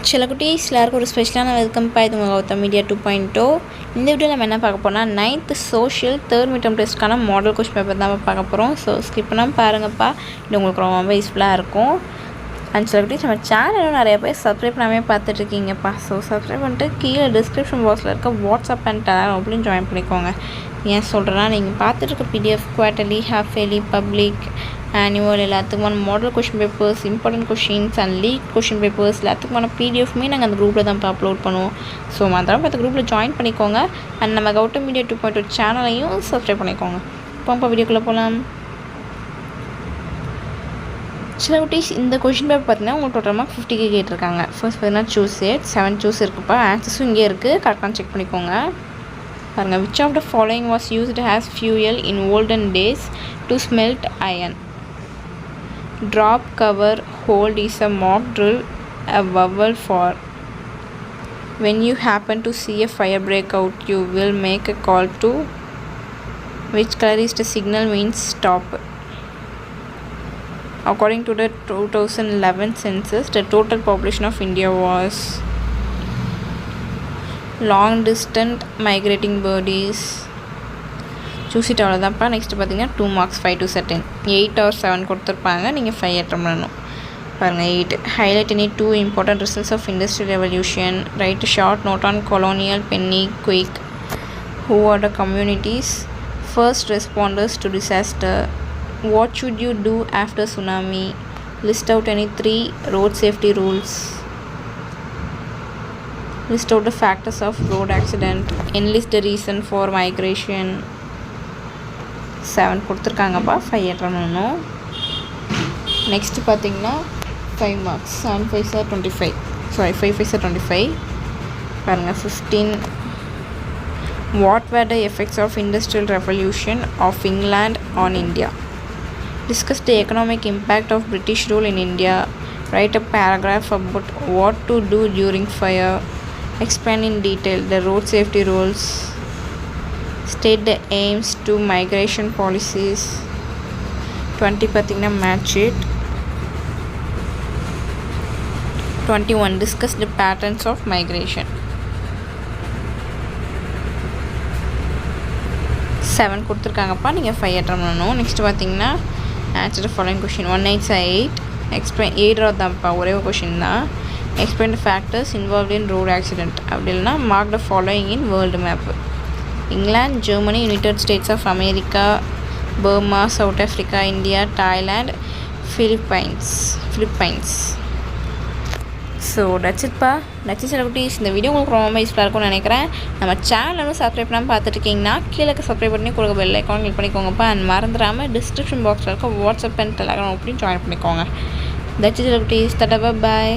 சில குட்டீஸ் எல்லாருக்கும் ஒரு ஸ்பெஷலான வெல்கம் பா. இது உங்கள் கௌதம் மீடியா 2.0. இந்த வீடியோவில் நம்ம என்ன பார்க்க போனால் 9th சோஷியல் தேர்ட் மிட்டம் டெஸ்ட்டுக்கான மாடல் கொஸ்டின் பேப்பர் தான் பார்க்க போகிறோம். ஸோ ஸ்கிப் பண்ணாமல் பாருங்கப்பா, இது உங்களுக்கு ரொம்ப யூஸ்ஃபுல்லாக இருக்கும். அண்ட் சில குட்டீஸ் நம்ம சேனலும் நிறைய பேர் சப்ஸ்கிரைப் பண்ணாமே பார்த்துட்ருக்கீங்கப்பா. ஸோ சப்ஸ்கிரைப் பண்ணிட்டு கீழே டிஸ்கிரிப்ஷன் பாக்ஸில் இருக்க வாட்ஸ்அப் அண்ட் டெலகிராம் அப்படின்னு ஜாயின் பண்ணிக்கோங்க. ஏன் சொல்கிறேன்னா, நீங்கள் பார்த்துட்டு PDF, quarterly, half yearly, public, annual எல்லாத்துக்குமான model question papers, important questions and leak question papers எல்லாத்துக்குமான பிடிஎஃப்மே நாங்கள் அந்த குரூப்பில் தான் அப்லோட் பண்ணுவோம். ஸோ மறந்துடாம பார்த்து குரூப்பில் ஜாயின் பண்ணிக்கோங்க. அண்ட் நம்ம கௌதம் மீடியா 2.0 சேனலையும் சப்ஸ்கிரைப் பண்ணிக்கோங்க. இப்போ வீடியோக்குள்ளே போகலாம். சில குட்டீஸ் இந்த கொஷின் பேப்பர் பார்த்தீங்கன்னா உங்களுக்கு டோட்டல் மார்க் 50 கேட்டிருக்காங்க. ஃபர்ஸ்ட் பார்த்தீங்கன்னா சூஸ் இட் 7 சூஸ் இருக்குப்பா. ஆன்சர்ஸும் இங்கே இருக்குது, கரெக்டாக செக் பண்ணிக்கோங்க. பாருங்கள், which of the following was used as fuel in olden days to smelt iron? Drop, cover, hold is a mock drill, a vowel for. When you happen to see a fire break out, you will make a call to. Which color is the signal means stop? According to the 2011 census, the total population of India was. Long distance migrating birds. Choose it அவ்வளோதான்ப்பா. Next பார்த்தீங்கன்னா 2 marks 5 to 13, 8 or 7 கொடுத்துருப்பாங்க. நீங்கள் 5 அட்டம் பண்ணணும். பாருங்கள், 8 highlight any 2 important results of industrial revolution. Write a short note on colonial penny quick. Who are the communities first responders to disaster? What should you do after tsunami? List out any 3 road safety rules. List out the factors of road accident. Enlist the reason for migration. 7 கொடுத்துருக்காங்கப்பா. 5 அட்டம் பண்ணணும். Next பார்த்தீங்கன்னா 5 marks 7 5 25, sorry 5 5 25. பாருங்கள், 15. What were the effects of industrial revolution of England on India? Discuss the economic impact of British rule in India. Write a paragraph about what to do during fire. Explain in detail the road safety rules. State the aims to migration policies. 20 பார்த்தீங்கன்னா match it. 21 discuss the patterns of migration. 7 கொடுத்துருக்காங்கப்பா. நீங்கள் 5 அட்டம் பண்ணணும். Next பார்த்தீங்கன்னா answer the following question. 198 explain 8 தான்ப்பா, ஒரே ஒரு question தான். explain the factors involved in road accident. அப்படி இல்லைன்னா mark the following in world map. England, Germany, United States of America, Burma, South Africa, India, Thailand, Philippines. So that's இட்ப்பா. That's சில குட்டீஸ். இந்த வீடியோ உங்களுக்கு ரொம்ப யூஸ்ஃபுல்லாக இருக்கும்னு நினைக்கிறேன். நம்ம சேனலும் சப்ஸ்கிரைப் பண்ணாமல் பார்த்துட்ருக்கீங்கன்னா கீழே சப்ஸ்கிரைப் பண்ணி கொடுக்க பெல் ஐக்கான் கிளிக் பண்ணிக்கோங்கப்பா. அண்ட் மறந்துடாமல் டிஸ்கிரிப்ஷன் பாக்ஸில் இருக்க வாட்ஸ்அப் அண்ட் டெலகிராம் அப்படின்னு ஜாயின் பண்ணிக்கோங்க. தட்ஸ் சில குட்டீஸ். தட்டா பாய்.